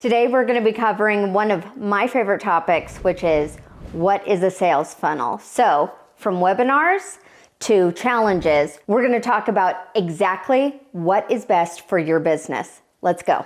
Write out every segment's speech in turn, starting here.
Today we're going to be covering one of my favorite topics, which is what is a sales funnel? So from webinars to challenges, we're going to talk about exactly what is best for your business. Let's go.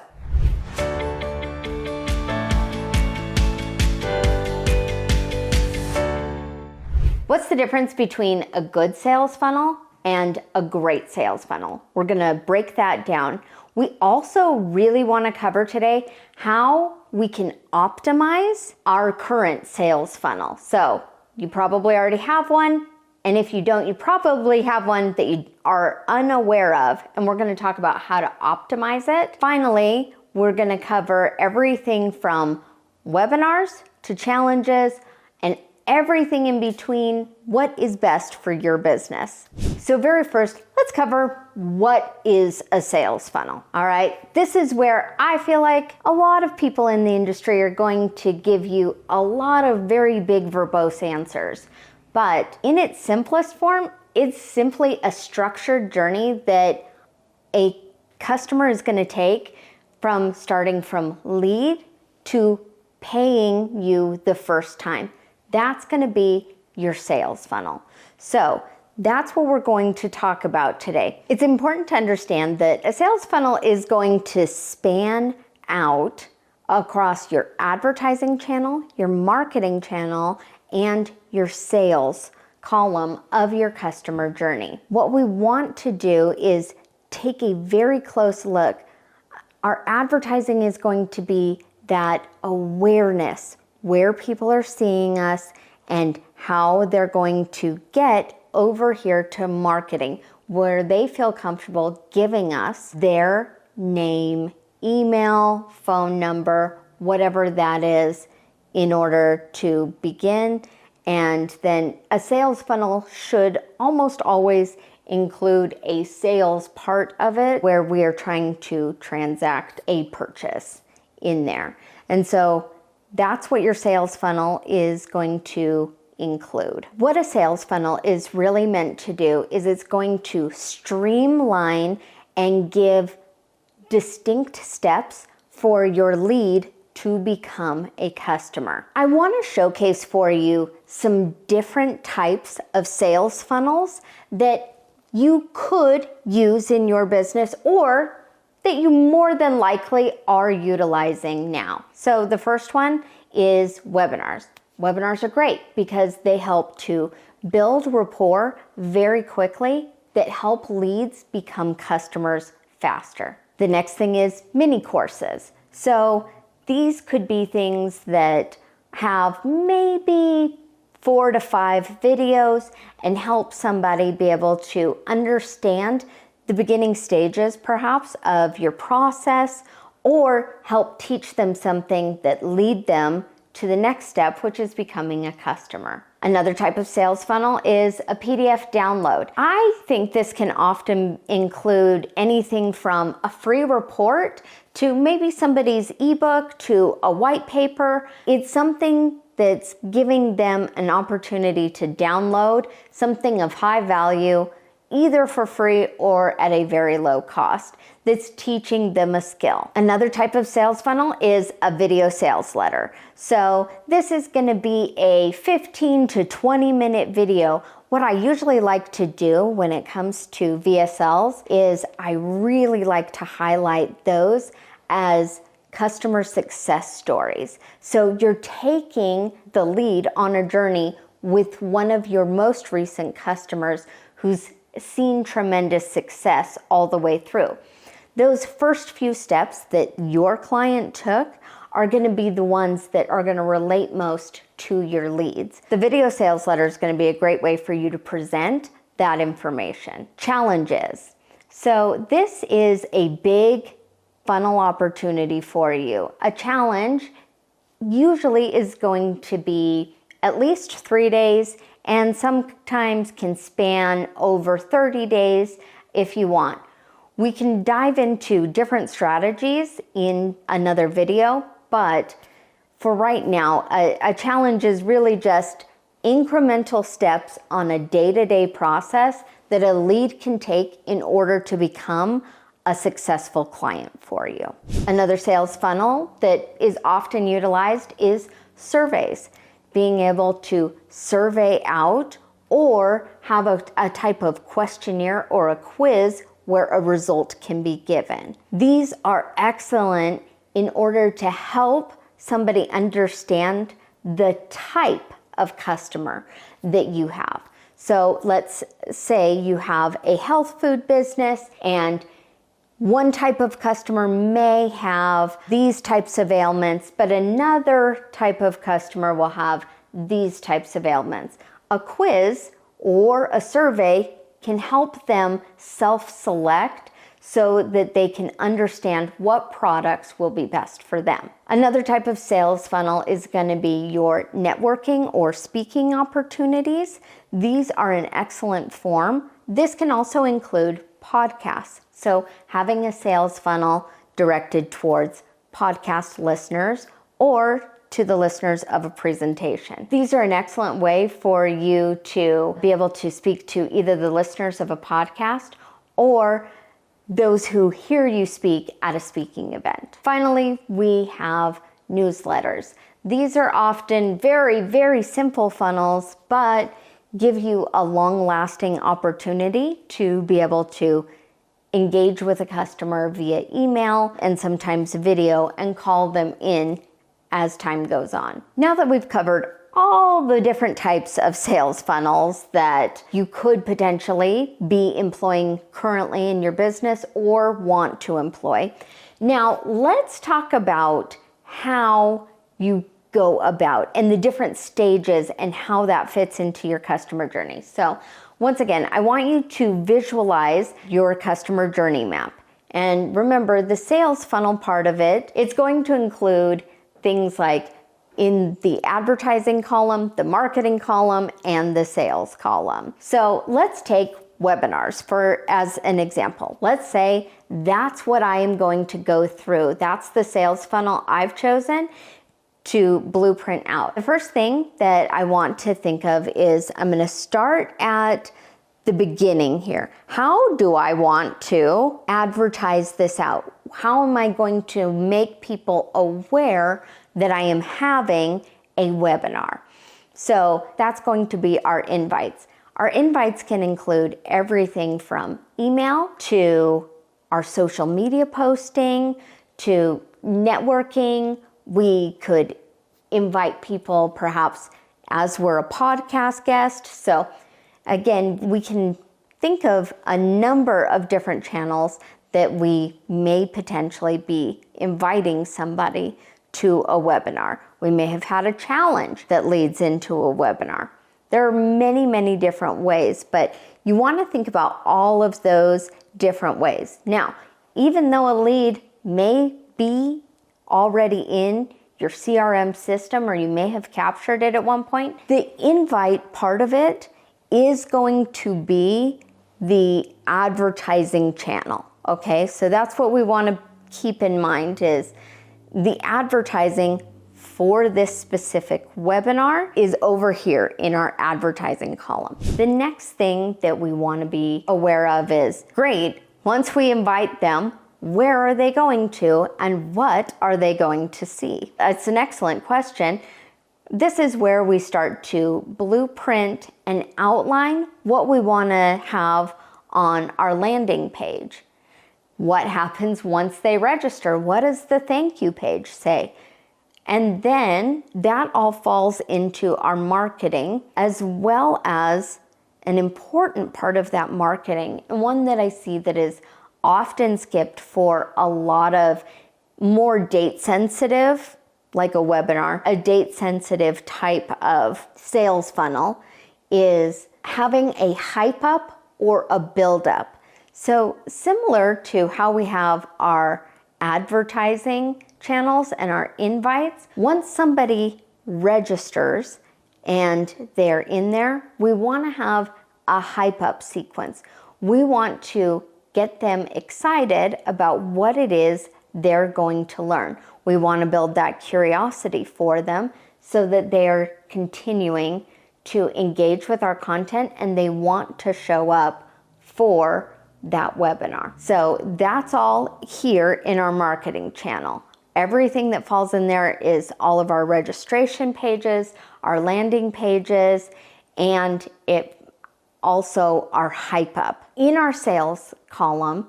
What's the difference between a good sales funnel and a great sales funnel? We're going to break that down. We also really want to cover today how we can optimize our current sales funnel. So you probably already have one, and if you don't, you probably have one that you are unaware of, and we're going to talk about how to optimize it. Finally, we're going to cover everything from webinars to challenges and everything in between, what is best for your business. So very first, let's cover what is a sales funnel. All right, this is where I feel like a lot of people in the industry are going to give you a lot of very big verbose answers. But in its simplest form, it's simply a structured journey that a customer is going to take from starting from lead to paying you the first time. That's going to be your sales funnel. So that's what we're going to talk about today. It's important to understand that a sales funnel is going to span out across your advertising channel, your marketing channel, and your sales column of your customer journey. What we want to do is take a very close look. Our advertising is going to be that awareness, where people are seeing us and how they're going to get over here to marketing, where they feel comfortable giving us their name, email, phone number, whatever that is, in order to begin. And then a sales funnel should almost always include a sales part of it where we are trying to transact a purchase in there. And so that's what your sales funnel is going to include. What a sales funnel is really meant to do is it's going to streamline and give distinct steps for your lead to become a customer. I want to showcase for you some different types of sales funnels that you could use in your business or that you more than likely are utilizing now. So the first one is webinars. Webinars are great because they help to build rapport very quickly that help leads become customers faster. The next thing is mini courses. So these could be things that have maybe 4 to 5 videos and help somebody be able to understand the beginning stages perhaps of your process, or help teach them something that lead them to the next step, which is becoming a customer. Another type of sales funnel is a PDF download. I think this can often include anything from a free report to maybe somebody's ebook to a white paper. It's something that's giving them an opportunity to download something of high value, either for free or at a very low cost, that's teaching them a skill. Another type of sales funnel is a video sales letter. So this is going to be a 15 to 20 minute video. What I usually like to do when it comes to VSLs is I really like to highlight those as customer success stories. So you're taking the lead on a journey with one of your most recent customers who's seen tremendous success all the way through. Those first few steps that your client took are going to be the ones that are going to relate most to your leads. The video sales letter is going to be a great way for you to present that information. Challenges. So this is a big funnel opportunity for you. A challenge usually is going to be at least 3 days and sometimes can span over 30 days if you want. We can dive into different strategies in another video, but for right now, a challenge is really just incremental steps on a day-to-day process that a lead can take in order to become a successful client for you. Another sales funnel that is often utilized is surveys. Being able to survey out or have a type of questionnaire or a quiz where a result can be given. These are excellent in order to help somebody understand the type of customer that you have. So let's say you have a health food business, and one type of customer may have these types of ailments, but another type of customer will have these types of ailments. A quiz or a survey can help them self-select so that they can understand what products will be best for them. Another type of sales funnel is going to be your networking or speaking opportunities. These are an excellent form. This can also include podcasts. So having a sales funnel directed towards podcast listeners or to the listeners of a presentation. These are an excellent way for you to be able to speak to either the listeners of a podcast or those who hear you speak at a speaking event. Finally, we have newsletters. These are often very, very simple funnels, but give you a long-lasting opportunity to be able to engage with a customer via email and sometimes video and call them in as time goes on. Now that we've covered all the different types of sales funnels that you could potentially be employing currently in your business or want to employ, now let's talk about how you go about and the different stages and how that fits into your customer journey. So once again, I want you to visualize your customer journey map. And remember, the sales funnel part of it, it's going to include things like in the advertising column, the marketing column, and the sales column. So let's take webinars as an example. Let's say that's what I am going to go through. That's the sales funnel I've chosen to blueprint out. The first thing that I want to think of is I'm going to start at the beginning here. How do I want to advertise this out? How am I going to make people aware that I am having a webinar? So that's going to be our invites. Our invites can include everything from email to our social media posting to networking. We could invite people perhaps as we're a podcast guest. So again, we can think of a number of different channels that we may potentially be inviting somebody to a webinar. We may have had a challenge that leads into a webinar. There are many, many different ways, but you want to think about all of those different ways. Now, even though a lead may be already in your CRM system or you may have captured it at one point, the invite part of it is going to be the advertising channel. Okay, so that's what we want to keep in mind is the advertising for this specific webinar is over here in our advertising column. The next thing that we want to be aware of is, great, once we invite them, where are they going to and what are they going to see? That's an excellent question. This is where we start to blueprint and outline what we want to have on our landing page. What happens once they register? What does the thank you page say? And then that all falls into our marketing, as well as an important part of that marketing, and one that I see that is often skipped for a lot of more date sensitive, like a webinar, a date sensitive type of sales funnel is having a hype up or a build up. So similar to how we have our advertising channels and our invites, once somebody registers and they're in there, we want to have a hype up sequence. We want to get them excited about what it is they're going to learn. We want to build that curiosity for them so that they're continuing to engage with our content and they want to show up for that webinar. So that's all here in our marketing channel. Everything that falls in there is all of our registration pages, our landing pages, and it also our hype up. In our sales column,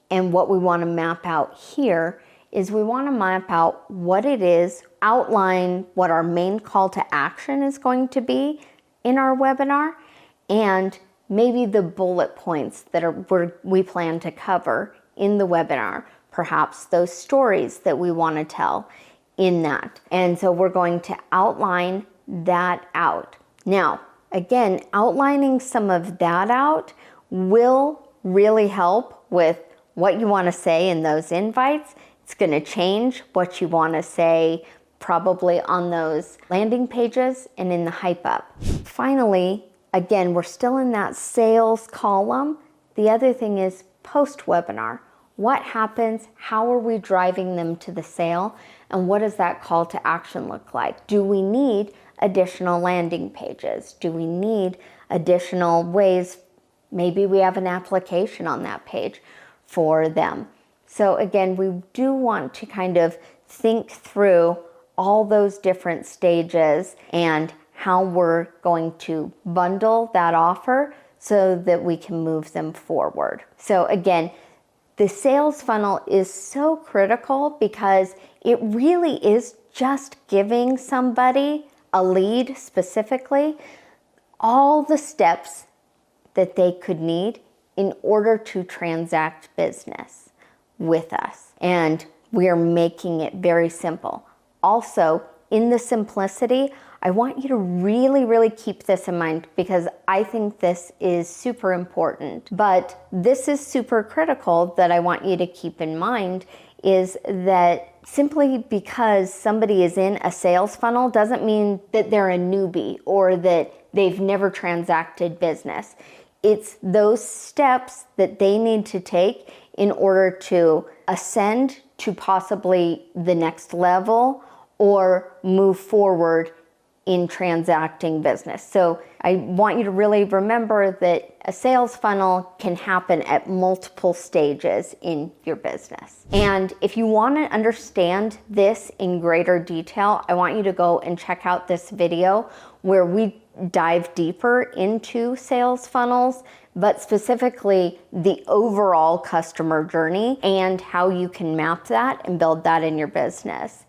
and what we want to map out here is we want to map out what it is, outline what our main call to action is going to be in our webinar, and maybe the bullet points that we plan to cover in the webinar, perhaps those stories that we want to tell in that. And so we're going to outline that out. Now, again, outlining some of that out will really help with what you want to say in those invites. It's going to change what you want to say probably on those landing pages and in the hype up. Finally, again, we're still in that sales column. The other thing is post-webinar. What happens? How are we driving them to the sale? And what does that call to action look like? Do we need additional landing pages? Do we need additional ways? Maybe we have an application on that page for them. So again, we do want to kind of think through all those different stages and how we're going to bundle that offer so that we can move them forward. So again, the sales funnel is so critical because it really is just giving somebody a lead specifically all the steps that they could need in order to transact business with us. And we are making it very simple. Also, in the simplicity, I want you to really, really keep this in mind because I think this is super important. But this is super critical that I want you to keep in mind is that simply because somebody is in a sales funnel doesn't mean that they're a newbie or that they've never transacted business. It's those steps that they need to take in order to ascend to possibly the next level or move forward in transacting business. So I want you to really remember that a sales funnel can happen at multiple stages in your business. And if you want to understand this in greater detail, I want you to go and check out this video where we dive deeper into sales funnels, but specifically the overall customer journey and how you can map that and build that in your business.